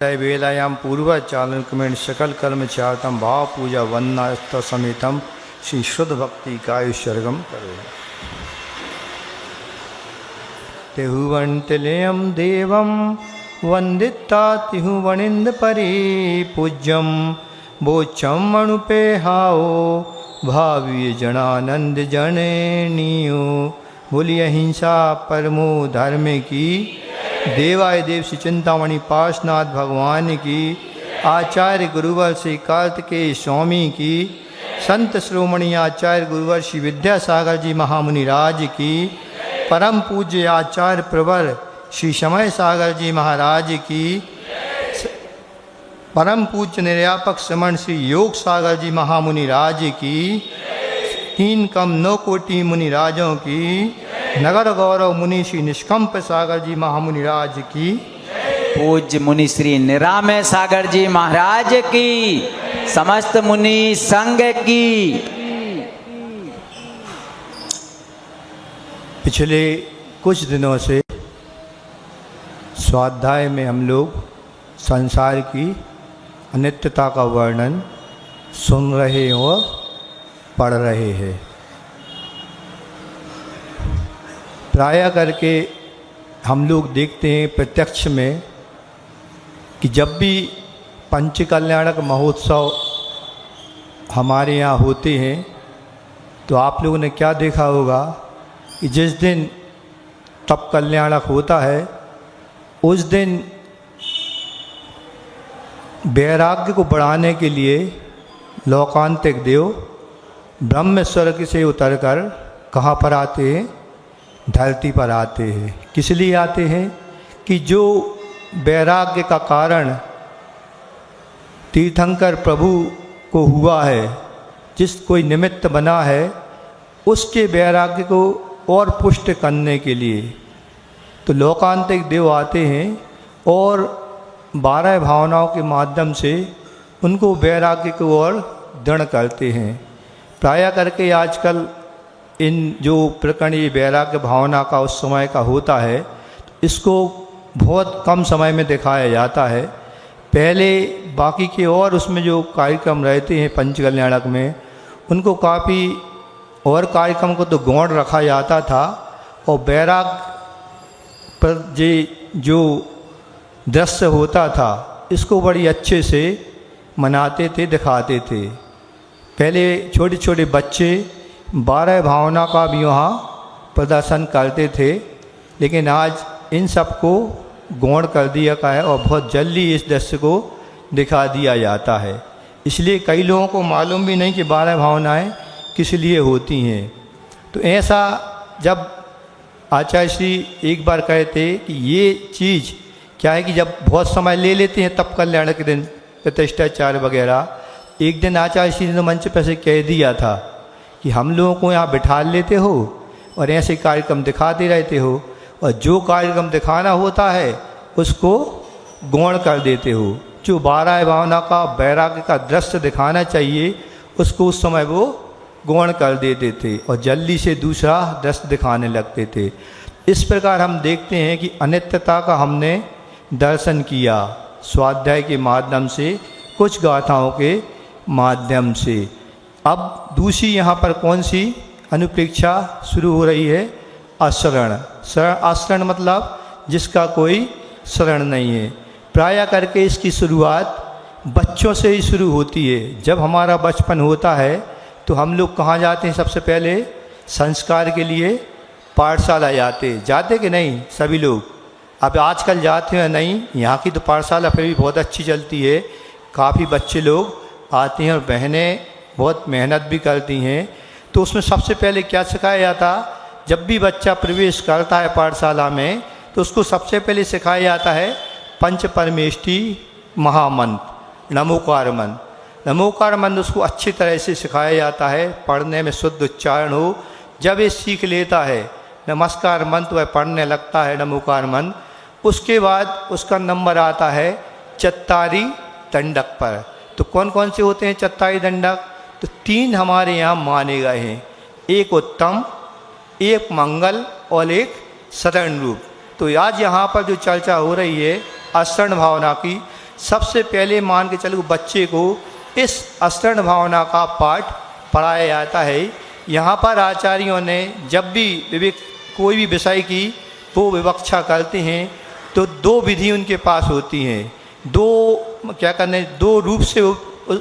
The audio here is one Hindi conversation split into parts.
वेलायां पूर्वाचारण क्रमेण सकल कर्म चारतम भाव पूजा वंदना समेतम श्री शुद्ध भक्ति कायुसर्गम करो। तिहुवंतलेयम देवम वंदिता तिहुवनिंद परि पूज्यम बोचम मणुपेहाओ भावी जनानंद जननियो। बोलिए अहिंसा परमो धर्म की। देवाय देव श्री चिंतामणि पार्श्वनाथ भगवान की। आचार्य गुरुवर श्री कार्तिकेय स्वामी की। संत श्रोमणी आचार्य गुरुवर श्री विद्यासागर जी महामुनि राज की। परम पूज्य आचार्य प्रवर श्री समय सागर जी महाराज की। परम पूज्य निर्यापक श्रमण श्री योग सागर जी महामुनि राज की। तीन कम 9 कोटि मुनि राजों की। नगर गौरव मुनि श्री निष्कंप सागर जी महामुनि राज की। पूज्य मुनि श्री निरामय सागर जी महाराज की। समस्त मुनि संघ की। पिछले कुछ दिनों से स्वाध्याय में हम लोग संसार की अनित्यता का वर्णन सुन रहे और पढ़ रहे हैं। प्रायः करके हम लोग देखते हैं प्रत्यक्ष में कि जब भी पंचकल्याणक महोत्सव हमारे यहाँ होते हैं तो आप लोगों ने क्या देखा होगा कि जिस दिन तप कल्याणक होता है उस दिन वैराग्य को बढ़ाने के लिए लोकांतिक देव ब्रह्म स्वर्ग से उतरकर कहाँ पर आते हैं? धरती पर आते हैं। किस लिए आते हैं? कि जो वैराग्य का कारण तीर्थंकर प्रभु को हुआ है, जिस कोई निमित्त बना है, उसके वैराग्य को और पुष्ट करने के लिए तो लोकांतिक देव आते हैं और 12 भावनाओं के माध्यम से उनको वैराग्य को और दृढ़ करते हैं। प्रायः करके आजकल इन जो प्रकरण ये वैराग्य भावना का उस समय का होता है इसको बहुत कम समय में दिखाया जाता है। पहले बाकी के और उसमें जो कार्यक्रम रहते हैं पंचकल्याणक में उनको काफ़ी और कार्यक्रम को तो गौण रखा जाता था और वैराग्य पर जो दृश्य होता था इसको बड़ी अच्छे से मनाते थे, दिखाते थे। पहले छोटे छोटे बच्चे 12 भावना का भी वहाँ प्रदर्शन करते थे, लेकिन आज इन सबको गौण कर दिया गया है और बहुत जल्दी इस दृश्य को दिखा दिया जाता है। इसलिए कई लोगों को मालूम भी नहीं कि 12 भावनाएं किस लिए होती हैं। तो ऐसा जब आचार्य श्री एक बार कहते कि ये चीज़ क्या है कि जब बहुत समय ले लेते हैं तप कल्याण के दिन प्रतिष्ठाचार्य वगैरह, एक दिन आचार्य श्री ने मंच पर से कह दिया था कि हम लोगों को यहाँ बिठा लेते हो और ऐसे कार्यक्रम दिखाते रहते हो और जो कार्यक्रम दिखाना होता है उसको गौण कर देते हो। जो 12 भावना का वैराग्य का दृश्य दिखाना चाहिए उसको उस समय वो गौण कर देते थे और जल्दी से दूसरा दृश्य दिखाने लगते थे। इस प्रकार हम देखते हैं कि अनित्यता का हमने दर्शन किया स्वाध्याय के माध्यम से, कुछ गाथाओं के माध्यम से। अब दूसरी यहाँ पर कौन सी अनुप्रेक्षा शुरू हो रही है? अशरण। शरण, आशरण मतलब जिसका कोई शरण नहीं है। प्रायः करके इसकी शुरुआत बच्चों से ही शुरू होती है। जब हमारा बचपन होता है तो हम लोग कहाँ जाते हैं? सबसे पहले संस्कार के लिए पाठशाला जाते कि नहीं सभी लोग? अब आजकल जाते हैं नहीं, यहाँ की तो पाठशाला फिर भी बहुत अच्छी चलती है। काफ़ी बच्चे लोग आते हैं और बहनें बहुत मेहनत भी करती हैं। तो उसमें सबसे पहले क्या सिखाया जाता? जब भी बच्चा प्रवेश करता है पाठशाला में तो उसको सबसे पहले सिखाया जाता है पंच परमेष्टि महामंत्र नमोकार मंत्र। नमोकार मंत्र उसको अच्छी तरह से सिखाया जाता है, पढ़ने में शुद्ध उच्चारण हो। जब ये सीख लेता है नमस्कार मंत्र वह पढ़ने लगता है नमोकार मंत्र। उसके बाद उसका नंबर आता है चत्तारी दंडक पर। तो कौन कौन से होते हैं चत्तारी दंडक? तो 3 हमारे यहाँ माने गए हैं, एक उत्तम, एक मंगल और एक शरण रूप। तो आज यहाँ पर जो चर्चा हो रही है अशरण भावना की, सबसे पहले मान के चलो बच्चे को इस असरण भावना का पाठ पढ़ाया जाता है। यहाँ पर आचार्यों ने जब भी कोई भी विषय की वो विवक्षा करते हैं तो दो विधि उनके पास होती हैं, दो रूप से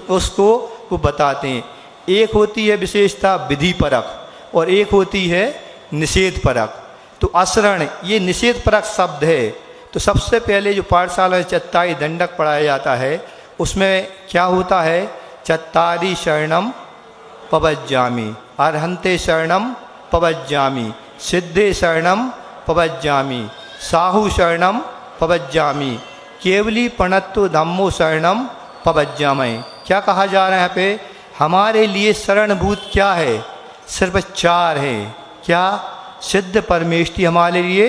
उसको वो बताते हैं। एक होती है विशेषता विधि परक और एक होती है निषेध परक। तो असरण ये निषेध परक शब्द है। तो सबसे पहले जो पाठशाला में चत्तारी दंडक पढ़ाया जाता है उसमें क्या होता है, चत्तारी शरणम पवज्जामि, अर्हन्ते शरणम पवज्जामि, सिद्धे शरणम पवज्जामि, साहु शरणम पवज्जामि, केवली पणत्व धम्मो शरणम पवज्जामि। क्या कहा जा रहा है यहाँ पे, हमारे लिए शरणभूत क्या है, सिर्फ 4 है। क्या, सिद्ध परमेष्टि हमारे लिए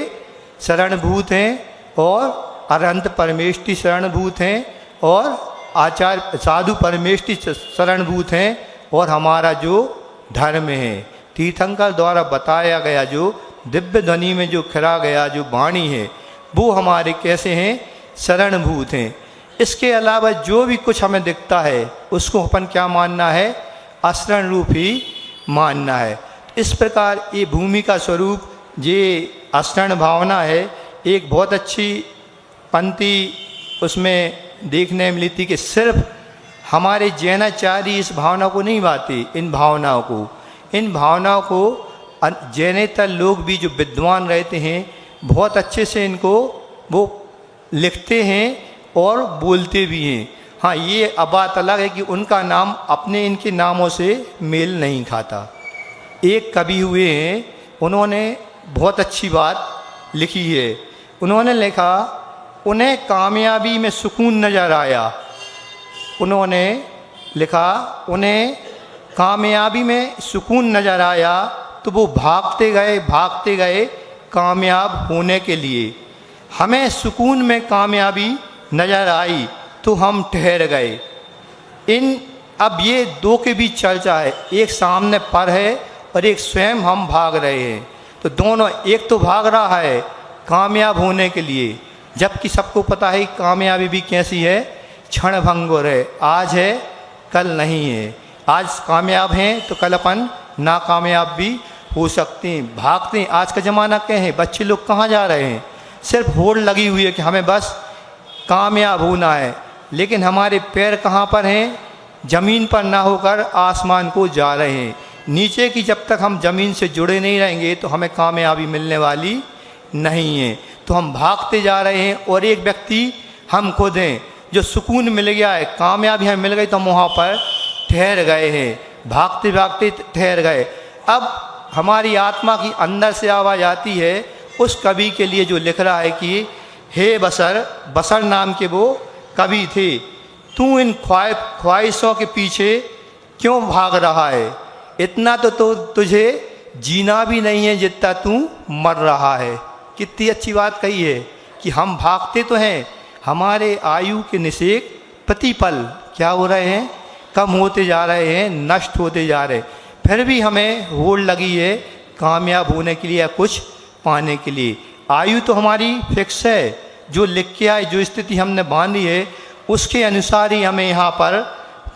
शरणभूत हैं और अरहंत परमेष्टि शरणभूत हैं और आचार्य साधु परमेष्टि शरणभूत हैं और हमारा जो धर्म है तीर्थंकर द्वारा बताया गया जो दिव्य ध्वनि में जो खिरा गया जो वाणी है वो हमारे कैसे हैं, शरणभूत हैं। इसके अलावा जो भी कुछ हमें दिखता है उसको अपन क्या मानना है, अशरण रूप ही मानना है। इस प्रकार ये भूमि का स्वरूप ये अशरण भावना है। एक बहुत अच्छी पंक्ति उसमें देखने में मिली थी कि सिर्फ हमारे जैनाचार्य इस भावना को नहीं बाते, इन भावनाओं को जैनेतर लोग भी जो विद्वान रहते हैं बहुत अच्छे से इनको वो लिखते हैं और बोलते भी हैं। हाँ, ये अब बात अलग है कि उनका नाम अपने इनके नामों से मेल नहीं खाता। एक कवि हुए हैं, उन्होंने बहुत अच्छी बात लिखी है। उन्होंने लिखा, उन्हें कामयाबी में सुकून नजर आया। उन्होंने लिखा, उन्हें कामयाबी में सुकून नजर आया तो वो भागते गए कामयाब होने के लिए। हमें सुकून में कामयाबी नजर आई तो हम ठहर गए। अब ये दो के बीच चर्चा है, एक सामने पर है और एक स्वयं हम भाग रहे हैं। तो दोनों, एक तो भाग रहा है कामयाब होने के लिए, जबकि सबको पता है कामयाबी भी कैसी है, क्षण भंगुर है, आज है कल नहीं है। आज कामयाब हैं तो कल अपन नाकामयाब भी हो सकते हैं। भागते हैं, आज का ज़माना क्या है, बच्चे लोग कहाँ जा रहे हैं, सिर्फ होड़ लगी हुई है कि हमें बस कामयाब होना है, लेकिन हमारे पैर कहाँ पर हैं, ज़मीन पर ना होकर आसमान को जा रहे हैं। नीचे की जब तक हम ज़मीन से जुड़े नहीं रहेंगे तो हमें कामयाबी मिलने वाली नहीं है। तो हम भागते जा रहे हैं और एक व्यक्ति हम खुद हैं जो सुकून मिल गया है, कामयाबी हमें मिल गई तो हम वहाँ पर ठहर गए हैं, भागते भागते ठहर गए। अब हमारी आत्मा की अंदर से आवाज़ आती है उस कवि के लिए जो लिख रहा है कि हे बसर नाम के वो कवि थे, तू इन ख्वाहिशों के पीछे क्यों भाग रहा है, इतना तो तुझे जीना भी नहीं है जितना तू मर रहा है। कितनी अच्छी बात कही है कि हम भागते तो हैं, हमारे आयु के निषेक प्रतिपल क्या हो रहे हैं, कम होते जा रहे हैं, नष्ट होते जा रहे हैं, फिर भी हमें होड़ लगी है कामयाब होने के लिए या कुछ पाने के लिए। आयु तो हमारी फिक्स है, जो लिख के आए, जो स्थिति हमने बांधी है उसके अनुसार ही हमें यहाँ पर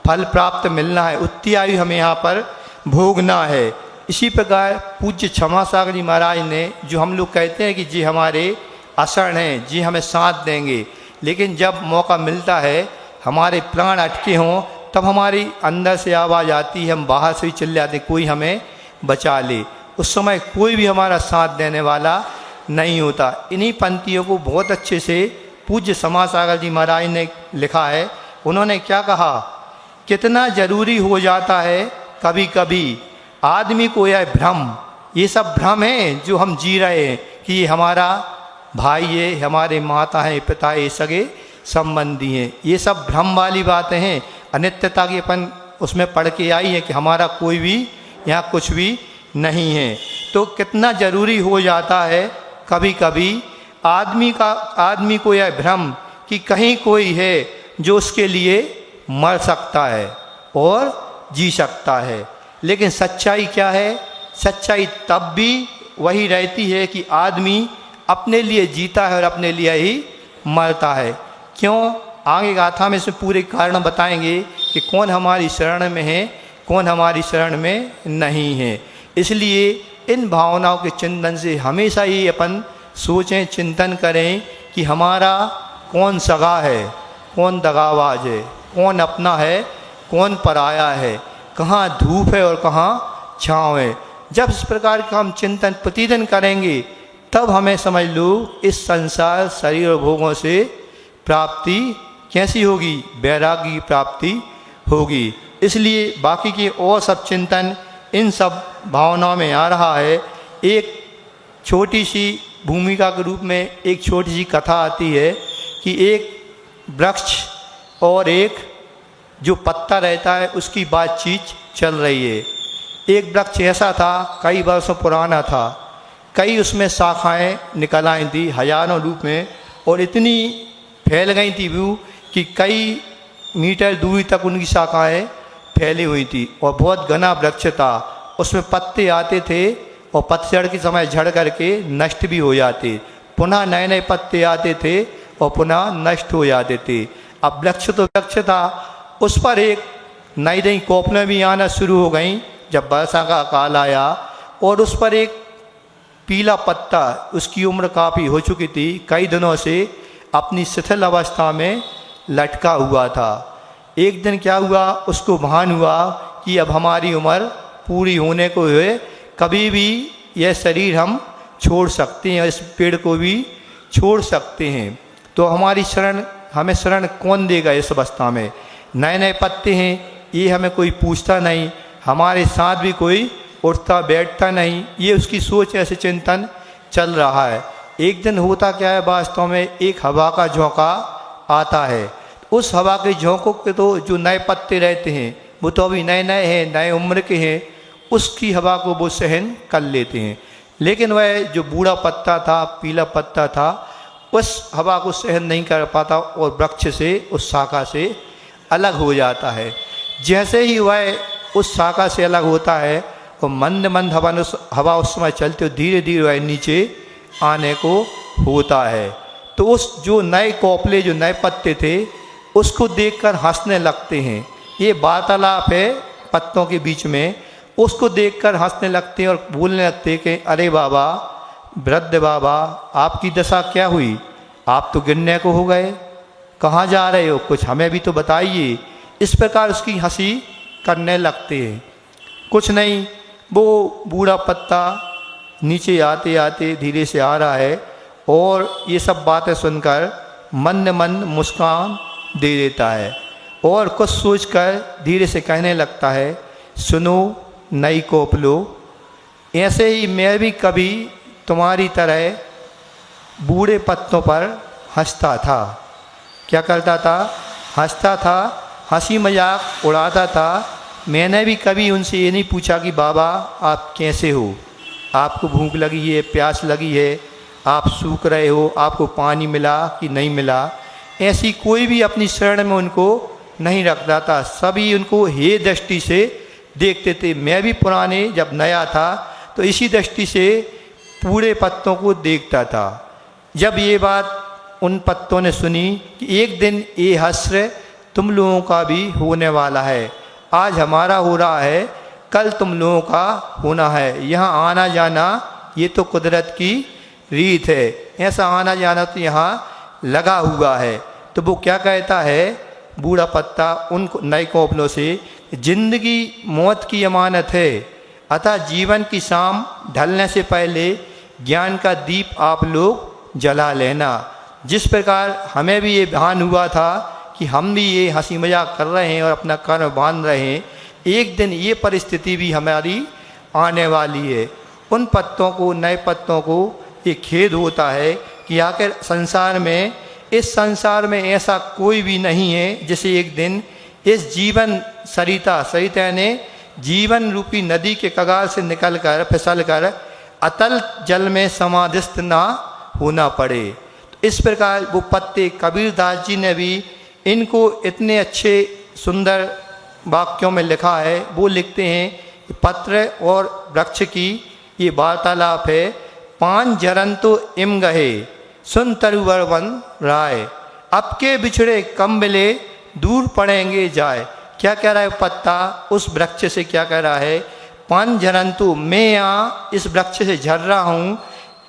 फल प्राप्त मिलना है, उतनी आयु हमें यहाँ पर भोगना है। इसी प्रकार पूज्य क्षमा सागर जी महाराज ने जो हम लोग कहते हैं कि जी हमारे असरण हैं, जी हमें साथ देंगे, लेकिन जब मौका मिलता है हमारे प्राण अटके हों तब हमारी अंदर से आवाज़ आती है, हम बाहर से ही चले जाते, कोई हमें बचा ले। उस समय कोई भी हमारा साथ देने वाला नहीं होता। इन्हीं पंक्तियों को बहुत अच्छे से पूज्य क्षमा सागर जी महाराज ने लिखा है। उन्होंने क्या कहा, कितना ज़रूरी हो जाता है कभी कभी आदमी को यह भ्रम, ये सब भ्रम है जो हम जी रहे हैं कि ये हमारा भाई है, हमारे माता हैं, पिता है, सगे संबंधी हैं, ये सब भ्रम वाली बातें हैं। अनित्यता की अपन उसमें पढ़ के आई है कि हमारा कोई भी यहाँ कुछ भी नहीं है। तो कितना ज़रूरी हो जाता है कभी कभी आदमी को यह भ्रम कि कहीं कोई है जो उसके लिए मर सकता है और जी सकता है। लेकिन सच्चाई क्या है, सच्चाई तब भी वही रहती है कि आदमी अपने लिए जीता है और अपने लिए ही मरता है। क्यों? आगे गाथा में से पूरे कारण बताएंगे कि कौन हमारी शरण में है, कौन हमारी शरण में नहीं है। इसलिए इन भावनाओं के चिंतन से हमेशा ही अपन सोचें, चिंतन करें कि हमारा कौन सगा है, कौन दगाबाज है, कौन अपना है, कौन पराया है, कहाँ धूप है और कहाँ छाँव है। जब इस प्रकार का हम चिंतन प्रतिदिन करेंगे तब हमें समझ लो इस संसार शरीर और भोगों से प्राप्ति कैसी होगी, वैराग्य की प्राप्ति होगी। इसलिए बाकी के और सब चिंतन इन सब भावनाओं में आ रहा है। एक छोटी सी भूमिका के रूप में एक छोटी सी कथा आती है कि एक वृक्ष और एक जो पत्ता रहता है उसकी बातचीत चल रही है। एक वृक्ष ऐसा था, कई वर्षों पुराना था, कई उसमें शाखाएं निकल आई थी हजारों रूप में, और इतनी फैल गई थी वो कि कई मीटर दूरी तक उनकी शाखाएं फैली हुई थी और बहुत घना वृक्ष था। उसमें पत्ते आते थे और पतझड़ के समय झड़ करके नष्ट भी हो जाते, पुनः नए नए पत्ते आते थे और पुनः नष्ट हो जाते थे। अब वृक्ष तो वृक्ष था, उस पर एक नई नई कोपलें भी आना शुरू हो गईं जब वर्षा का काल आया, और उस पर एक पीला पत्ता, उसकी उम्र काफ़ी हो चुकी थी, कई दिनों से अपनी शिथिल अवस्था में लटका हुआ था। एक दिन क्या हुआ, उसको भान हुआ कि अब हमारी उम्र पूरी होने को है, कभी भी यह शरीर हम छोड़ सकते हैं, इस पेड़ को भी छोड़ सकते हैं। तो हमारी शरण, हमें शरण कौन देगा इस अवस्था में? नए नए पत्ते हैं, ये हमें कोई पूछता नहीं, हमारे साथ भी कोई उठता बैठता नहीं, ये उसकी सोच, ऐसे चिंतन चल रहा है। एक दिन होता क्या है, वास्तव में एक हवा का झोंका आता है। उस हवा के झोंकों के तो जो नए पत्ते रहते हैं वो तो अभी नए नए हैं, नए उम्र के हैं, उसकी हवा को वो सहन कर लेते हैं। लेकिन वह जो बूढ़ा पत्ता था, पीला पत्ता था, उस हवा को सहन नहीं कर पाता और वृक्ष से, उस शाखा से अलग हो जाता है। जैसे ही वह उस शाखा से अलग होता है और मंद मंद हवा उस समय चलते हो, धीरे धीरे वह नीचे आने को होता है। तो उस जो नए कोपले, जो नए पत्ते थे, उसको देखकर हंसने लगते हैं। ये वार्तालाप है पत्तों के बीच में, उसको देखकर हंसने लगते हैं और बोलने लगते हैं कि अरे बाबा, वृद्ध बाबा, आपकी दशा क्या हुई? आप तो गिरने को हो गए, कहाँ जा रहे हो, कुछ हमें भी तो बताइए। इस प्रकार उसकी हंसी करने लगते हैं। कुछ नहीं, वो बूढ़ा पत्ता नीचे आते आते धीरे से आ रहा है और ये सब बातें सुनकर मंद मंद मुस्कान दे देता है और कुछ सोचकर धीरे से कहने लगता है, सुनो नई कोपलो, ऐसे ही मैं भी कभी तुम्हारी तरह बूढ़े पत्तों पर हंसता था। क्या करता था? हंसता था, हंसी मजाक उड़ाता था। मैंने भी कभी उनसे ये नहीं पूछा कि बाबा आप कैसे हो, आपको भूख लगी है, प्यास लगी है, आप सूख रहे हो, आपको पानी मिला कि नहीं मिला। ऐसी कोई भी अपनी शरण में उनको नहीं रखता था। सभी उनको हे दृष्टि से देखते थे। मैं भी पुराने जब नया था तो इसी दृष्टि से पूरे पत्तों को देखता था। जब ये बात उन पत्तों ने सुनी कि एक दिन ये हश्र तुम लोगों का भी होने वाला है, आज हमारा हो रहा है, कल तुम लोगों का होना है, यहाँ आना जाना ये तो कुदरत की रीत है, ऐसा आना जाना तो यहाँ लगा हुआ है। तो वो क्या कहता है बूढ़ा पत्ता उन नए कोपलों से, जिंदगी मौत की अमानत है, अतः जीवन की शाम ढलने से पहले ज्ञान का दीप आप लोग जला लेना। जिस प्रकार हमें भी ये भान हुआ था कि हम भी ये हंसी मजाक कर रहे हैं और अपना कर्म बांध रहे हैं, एक दिन ये परिस्थिति भी हमारी आने वाली है। उन पत्तों को, नए पत्तों को ये खेद होता है कि आखिर संसार में, इस संसार में ऐसा कोई भी नहीं है जिसे एक दिन इस जीवन सरिता ने जीवन रूपी नदी के कगार से निकलकर फिसलकर अतल जल में समाधिस्थ ना होना पड़े। तो इस प्रकार वो पत्ते कबीरदास जी ने भी इनको इतने अच्छे सुंदर वाक्यों में लिखा है। वो लिखते हैं पत्र और वृक्ष की ये वार्तालाप है। पान जरन तो इम गहे सुन तरुवर वन राय। अब के बिछड़े कम मिले दूर पड़ेंगे जाए। क्या कह रहा है पत्ता उस वृक्ष से, क्या कह रहा है, पान झरंतु, मैं यहाँ इस वृक्ष से झर रहा हूँ,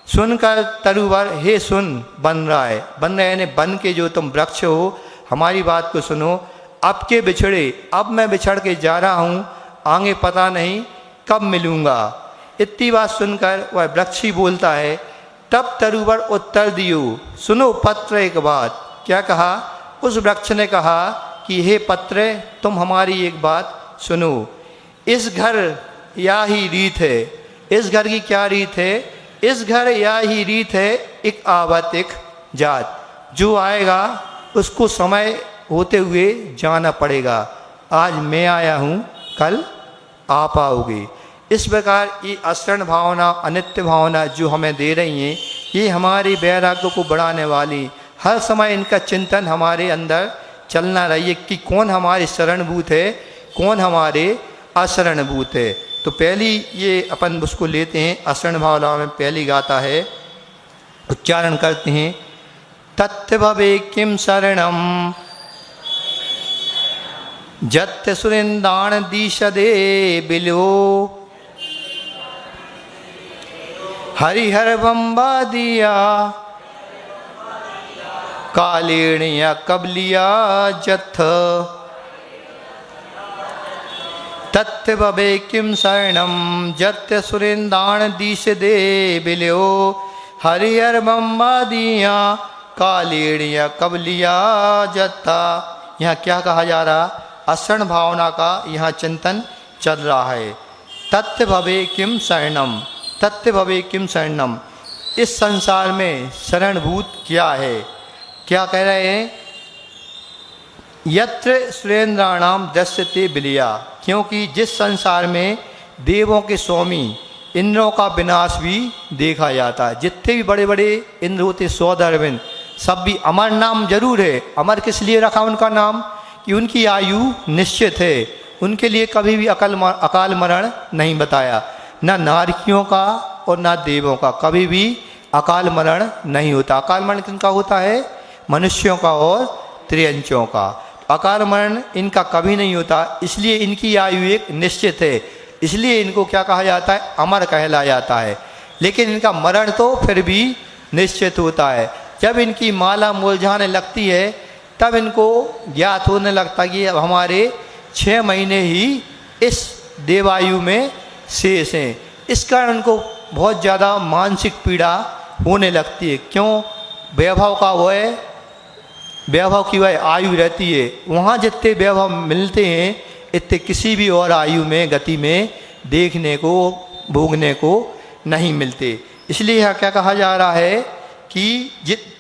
सुनकर तरुवर हे सुन, बन रहा है, बन रहा है यानी बन के जो तुम वृक्ष हो हमारी बात को सुनो। अब के बिछड़े, अब मैं बिछड़ के जा रहा हूँ, आगे पता नहीं कब मिलूँगा। इतनी बात सुनकर वह वृक्ष ही बोलता है, तब तरुवर उत्तर दियो सुनो पत्र एक बात। क्या कहा, उस वृक्ष ने कहा कि हे पत्र तुम हमारी एक बात सुनो। इस घर या ही रीत है, इस घर की क्या रीत है, इस घर या ही रीत है एक आवत एक जात, जो आएगा उसको समय होते हुए जाना पड़ेगा। आज मैं आया हूँ, कल आप आओगे। इस प्रकार ये अशरण भावना, अनित्य भावना जो हमें दे रही हैं, ये हमारे वैराग्य को बढ़ाने वाली, हर समय इनका चिंतन हमारे अंदर चलना रहिए कि कौन हमारे शरणभूत है, कौन हमारे अशरणभूत है। तो पहली ये अपन उसको लेते हैं, अशरण भावना में पहली गाता है, उच्चारण करते हैं, तथ्य भवे किम शरणम जत्य सुरेंदान दीशदे बिलो हरिहर बम्बा दिया कालेणिया कबलिया जथ। तथ्य भवे किम शरणम जत्य सुरेंदान दीशदे बिलो हरिहर बम्बा दिया कालेणिया कबलिया जथा। यहाँ क्या कहा जा रहा, अशरण भावना का यहाँ चिंतन चल रहा है। तथ्य भवे किम शरणम, तथ्य भवे किम शरणम, इस संसार में शरणभूत क्या है। क्या कह रहे हैं, यत्र सुरेंद्राणाम दृश्यते बिलिया, क्योंकि जिस संसार में देवों के स्वामी इंद्रों का विनाश भी देखा जाता है। जितने भी बड़े बड़े इंद्र होते, सौदरविंद, सब भी अमर नाम जरूर है। अमर किस लिए रखा उनका नाम, कि उनकी आयु निश्चित है, उनके लिए कभी भी अकाल मरण नहीं बताया, न नारकियों का और न देवों का कभी भी अकाल मरण नहीं होता। अकाल मरण किनका होता है, मनुष्यों का और त्रियंचों का। अकाल मरण इनका कभी नहीं होता, इसलिए इनकी आयु एक निश्चित है, इसलिए इनको क्या कहा जाता है, अमर कहलाया जाता है। लेकिन इनका मरण तो फिर भी निश्चित होता है। जब इनकी माला मुरझाने लगती है तब इनको ज्ञात होने लगता कि अब हमारे 6 महीने ही इस देवायु में शेष हैं। इस कारण उनको बहुत ज़्यादा मानसिक पीड़ा होने लगती है। क्यों, वैभव का वो है, वैभव की वह आयु रहती है, वहाँ जितने वैभव मिलते हैं इतने किसी भी और आयु में, गति में देखने को, भोगने को नहीं मिलते। इसलिए यहाँ क्या कहा जा रहा है कि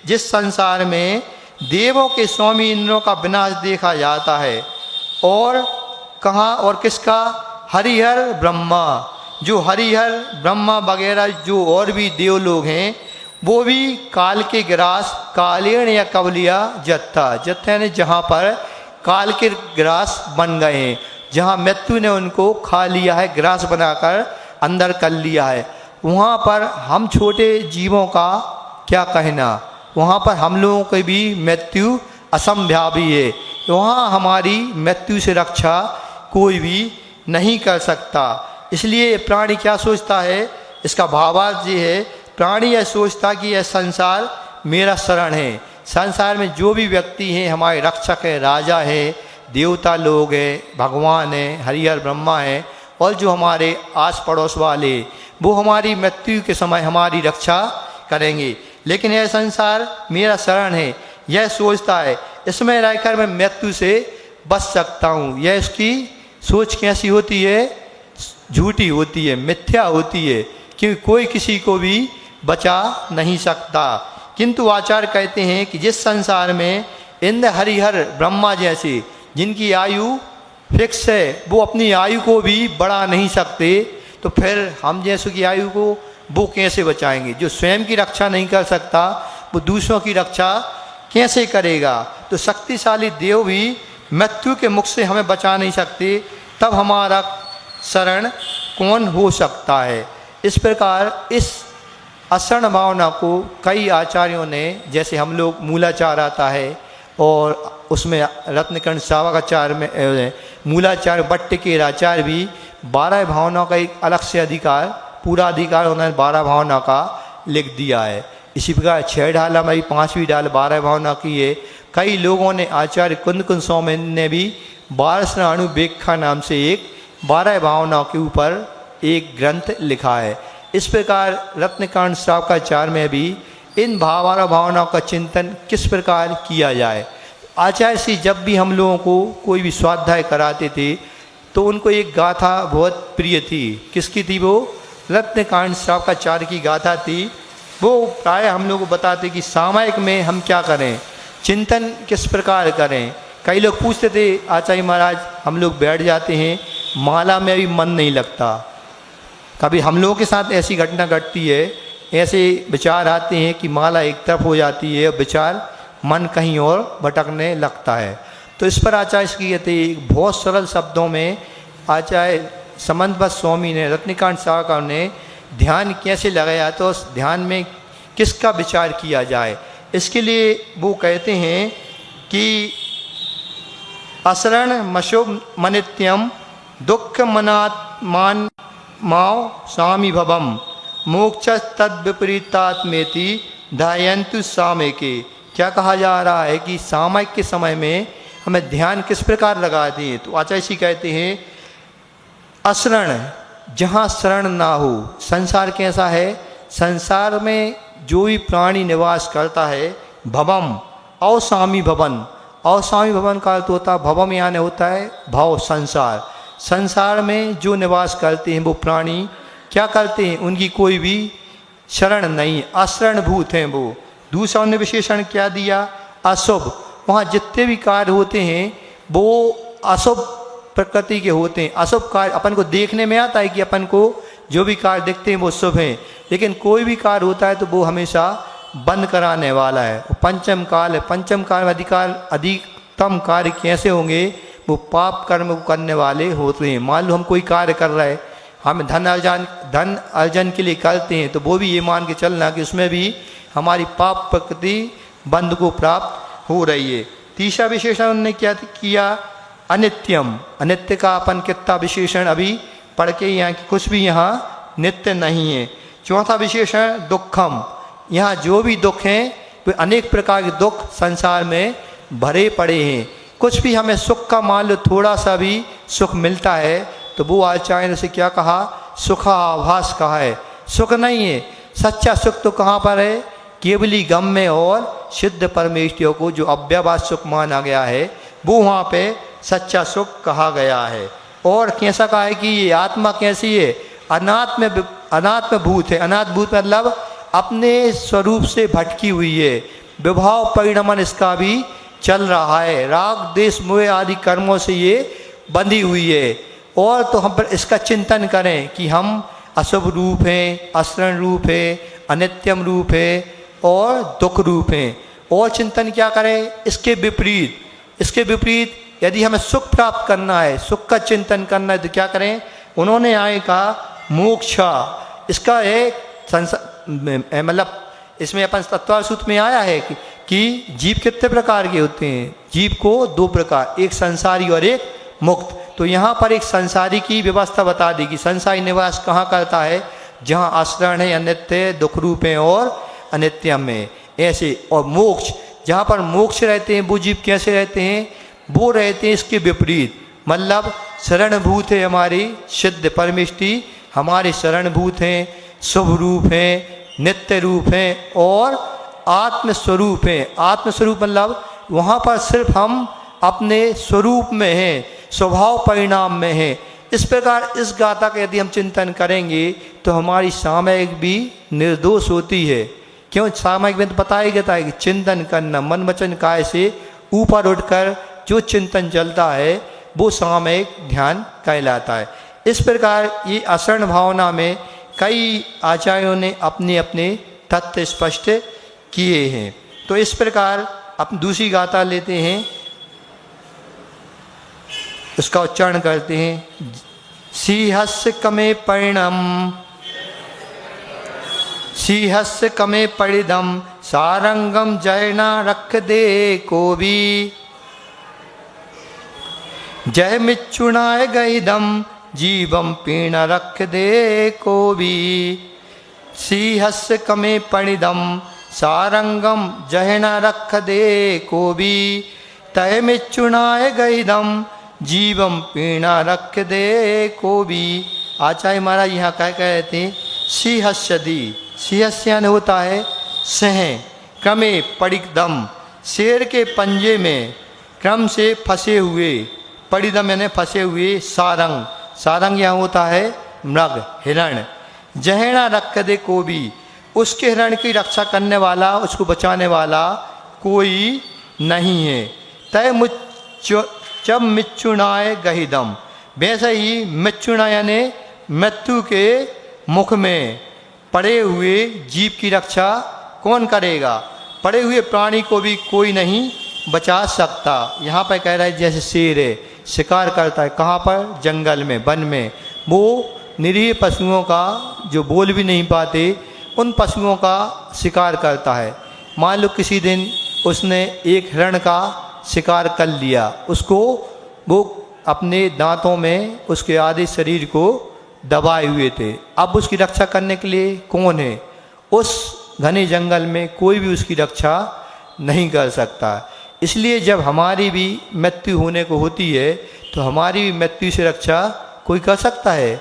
जिस संसार में देवों के स्वामी इंद्रों का विनाश देखा जाता है, और कहाँ और किसका, हरिहर ब्रह्मा, जो हरिहर ब्रह्मा वगैरह जो और भी देव लोग हैं, वो भी काल के ग्रास कालेण या कबलिया जत्था, जत्था ने जहाँ पर काल के ग्रास बन गए हैं, जहाँ मृत्यु ने उनको खा लिया है, ग्रास बनाकर अंदर कर लिया है, वहाँ पर हम छोटे जीवों का क्या कहना, वहाँ पर हम लोगों की भी मृत्यु असंभावी है। वहाँ हमारी मृत्यु से रक्षा कोई भी नहीं कर सकता। इसलिए प्राणी क्या सोचता है, इसका भावार्थ ये है, प्राणी यह सोचता कि यह संसार मेरा शरण है। संसार में जो भी व्यक्ति हैं हमारे रक्षक है, राजा है, देवता लोग हैं, भगवान हैं, हरिहर ब्रह्मा हैं, और जो हमारे आस पड़ोस वाले, वो हमारी मृत्यु के समय हमारी रक्षा करेंगे। लेकिन यह संसार मेरा शरण है, यह सोचता है इसमें रहकर मैं मृत्यु से बच सकता हूँ। यह इसकी सोच कैसी होती है, झूठी होती है, मिथ्या होती है, क्योंकि कोई किसी को भी बचा नहीं सकता। किंतु आचार्य कहते हैं कि जिस संसार में इंद्र हरिहर ब्रह्मा जैसे जिनकी आयु फिक्स है, वो अपनी आयु को भी बढ़ा नहीं सकते, तो फिर हम जैसों की आयु को वो कैसे बचाएंगे। जो स्वयं की रक्षा नहीं कर सकता वो दूसरों की रक्षा कैसे करेगा। तो शक्तिशाली देव भी मृत्यु के मुख से हमें बचा नहीं सकते, तब हमारा शरण कौन हो सकता है। इस प्रकार इस अशरण भावना को कई आचार्यों ने, जैसे हम लोग मूलाचार आता है, और उसमें रत्नकर्ण सावकाचार्य में मूलाचार्य भट्टकेराचार्य भी 12 भावनाओं का एक अलग से अधिकार, पूरा अधिकार उन्होंने 12 भावना का लिख दिया है। इसी प्रकार 6 ढाल हमारी 5वीं ढाल 12 भावना की है। कई लोगों ने आचार्य कुंद स्वामी ने भी 12 श्राणु व्याख्या नाम से एक 12 भावनाओं के ऊपर एक ग्रंथ लिखा है। इस प्रकार रत्नकर्ण सावकाचार्य में भी इन 12 भावनाओं का चिंतन किस प्रकार किया जाए। आचार्य श्री जब भी हम लोगों को कोई भी स्वाध्याय कराते थे तो उनको एक गाथा बहुत प्रिय थी। किसकी थी वो? रत्नकर्ण सावकाचार्य की गाथा थी। वो प्राय हम लोग को बताते कि सामायिक में हम क्या करें, चिंतन किस प्रकार करें। कई लोग पूछते थे आचार्य महाराज हम लोग बैठ जाते हैं, माला में भी मन नहीं लगता। कभी हम लोगों के साथ ऐसी घटना घटती है, ऐसे विचार आते हैं कि माला एक तरफ हो जाती है और विचार मन कहीं और भटकने लगता है। तो इस पर आचार्य की कहते बहुत सरल शब्दों में आचार्य समन्वत स्वामी ने रत्नकर्ण सावकार ने ध्यान कैसे लगाया, तो उस ध्यान में किसका विचार किया जाए। इसके लिए वो कहते हैं कि असरण मशुभ मनित्यम दुख मनात मान माओ स्वामी भवम मोक्ष तद विपरीतात्मेति ध्यायन्तु सामय के। क्या कहा जा रहा है कि सामयिक के समय में हमें ध्यान किस प्रकार लगा दें। तो आचार्य जी कहते हैं असरण, जहाँ शरण ना हो। संसार कैसा है? संसार में जो भी प्राणी निवास करता है, भवम अवसामी भवन, अवसामी भवन का अर्थ होता है भवम यानी होता है भव, संसार। संसार में जो निवास करते हैं वो प्राणी क्या करते हैं, उनकी कोई भी शरण नहीं, अशरण भूत हैं वो। दूसरा उन्होंने विशेषण क्या दिया? अशुभ। वहाँ जितने भी कार्य होते हैं वो अशुभ प्रकृति के होते हैं। अशुभ कार्य अपन को देखने में आता है कि अपन को जो भी कार्य दिखते हैं वो शुभ हैं, लेकिन कोई भी कार्य होता है तो वो हमेशा बंद कराने वाला है। पंचम काल है, पंचम काल में अधिकतम कार्य कैसे होंगे? वो पाप कर्म करने वाले होते हैं। मान लो हम कोई कार्य कर रहे हैं, हम धन अर्जन के लिए करते हैं, तो वो भी ये मान के चलना कि उसमें भी हमारी पाप प्रकृति बंध को प्राप्त हो रही है। तीसरा विशेषण उन्होंने क्या किया? अनित्यम। अनित्य का अपन कितना विशेषण अभी पढ़ के यहाँ की कुछ भी यहाँ नित्य नहीं है। चौथा विशेषण दुखम। यहाँ जो भी दुख हैं वे अनेक प्रकार के दुख संसार में भरे पड़े हैं। कुछ भी हमें सुख का मान लो थोड़ा सा भी सुख मिलता है तो वो आचार्य ने से क्या कहा? सुखाभास कहा है, सुख नहीं है। सच्चा सुख तो कहाँ पर है? केवली गम में और सिद्ध परमेष्ठियों को जो अव्यवहार सुख माना गया है वो वहाँ पे सच्चा सुख कहा गया है। और कैसा कहा है कि ये आत्मा कैसी है? अनात्म भूत है। अनात्म भूत मतलब अपने स्वरूप से भटकी हुई है, विभाव परिणमन इसका भी चल रहा है, राग देश मोह आदि कर्मों से ये बंधी हुई है। और तो हम पर इसका चिंतन करें कि हम अशुभ रूप हैं, अशरण रूप है, अनित्यम रूप है और दुख रूप हैं। और चिंतन क्या करें? इसके विपरीत यदि हमें सुख प्राप्त करना है, सुख का चिंतन करना है तो क्या करें? उन्होंने आए कहा मोक्षा। इसका एक मतलब इसमें अपन तत्व सूत्र में आया है कि जीव कितने प्रकार के होते हैं? जीव को 2 प्रकार, एक संसारी और एक मुक्त। तो यहाँ पर एक संसारी की व्यवस्था बता दी कि संसारी निवास कहाँ करता है? जहाँ आश्रण है, अनित्य, दुख रूप है और अनित्यम में ऐसे। और मोक्ष, जहाँ पर मोक्ष रहते हैं वो जीव कैसे रहते हैं? वो रहते हैं इसके विपरीत, मतलब शरणभूत है हमारी सिद्ध परमेष्टि, हमारे शरणभूत हैं, शुभ रूप हैं, नित्य रूप हैं और आत्मस्वरूप हैं। आत्मस्वरूप मतलब वहाँ पर सिर्फ हम अपने स्वरूप में हैं, स्वभाव परिणाम में हैं। इस प्रकार इस गाथा का यदि हम चिंतन करेंगे तो हमारी सामयिक भी निर्दोष होती है। क्यों? सामयिक में तो बताया गया था कि चिंतन करना, मन वचन काय से ऊपर उठकर जो चिंतन चलता है वो सामयिक ध्यान कहलाता है। इस प्रकार ये अशरण भावना में कई आचार्यों ने अपने अपने तथ्य स्पष्ट किए हैं। तो इस प्रकार अब दूसरी गाथा लेते हैं, उसका उच्चारण करते हैं। सिंहस्य कमे परिणम सिंहस्य कमे परिदम सारंगम जय ना रख दे को भी। जय मिच्छुनाय गईदम जीवम पीण रख दे को भी। सिंहस्य कमे परिदम सारंगम जय न रख दे को भी। तय मिच्छुनाय गईदम जीवम पीणा रख दे को भी। आचार्य महाराज यहाँ क्या कहते हैं, सिंहस्यदि, सिंहस्य यानी होता है सिंह, क्रमे परिदम शेर के पंजे में क्रम से फंसे हुए, परिदम यानी फंसे हुए, सारंग, सारंग यहाँ होता है मृग, हिरण। जहना रख दे को भी, उसके हिरण की रक्षा करने वाला, उसको बचाने वाला कोई नहीं है। तय जब मिच्छुनाय गहिदम, वैसे ही मिच्छुना यानी मृत्यु के मुख में पड़े हुए जीव की रक्षा कौन करेगा? पड़े हुए प्राणी को भी कोई नहीं बचा सकता। यहाँ पर कह रहा है जैसे शेर है, शिकार करता है, कहाँ पर? जंगल में, वन में। वो निरीह पशुओं का, जो बोल भी नहीं पाते, उन पशुओं का शिकार करता है। मान लो किसी दिन उसने एक हिरण का शिकार कर लिया, उसको वो अपने दांतों में उसके आधे शरीर को दबाए हुए थे। अब उसकी रक्षा करने के लिए कौन है? उस घने जंगल में कोई भी उसकी रक्षा नहीं कर सकता। इसलिए जब हमारी भी मृत्यु होने को होती है तो हमारी भी मृत्यु से रक्षा कोई कर सकता है?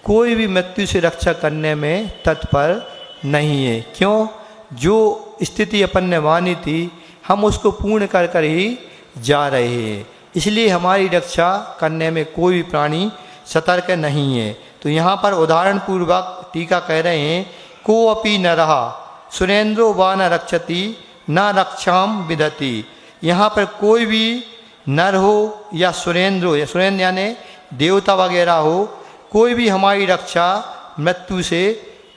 कोई भी मृत्यु से रक्षा करने में तत्पर नहीं है। क्यों? जो स्थिति अपन ने मानी थी हम उसको पूर्ण कर कर ही जा रहे हैं। इसलिए हमारी रक्षा करने में कोई भी प्राणी सतर्क नहीं है। तो यहाँ पर उदाहरण पूर्वक टीका कह रहे हैं, को अपि न रहा सुरेंद्रो वा न रक्षति न रक्षाम विदति। यहाँ पर कोई भी नर हो या सुरेंद्र हो, या सुरेंद्र यानी देवता वगैरह हो, कोई भी हमारी रक्षा मृत्यु से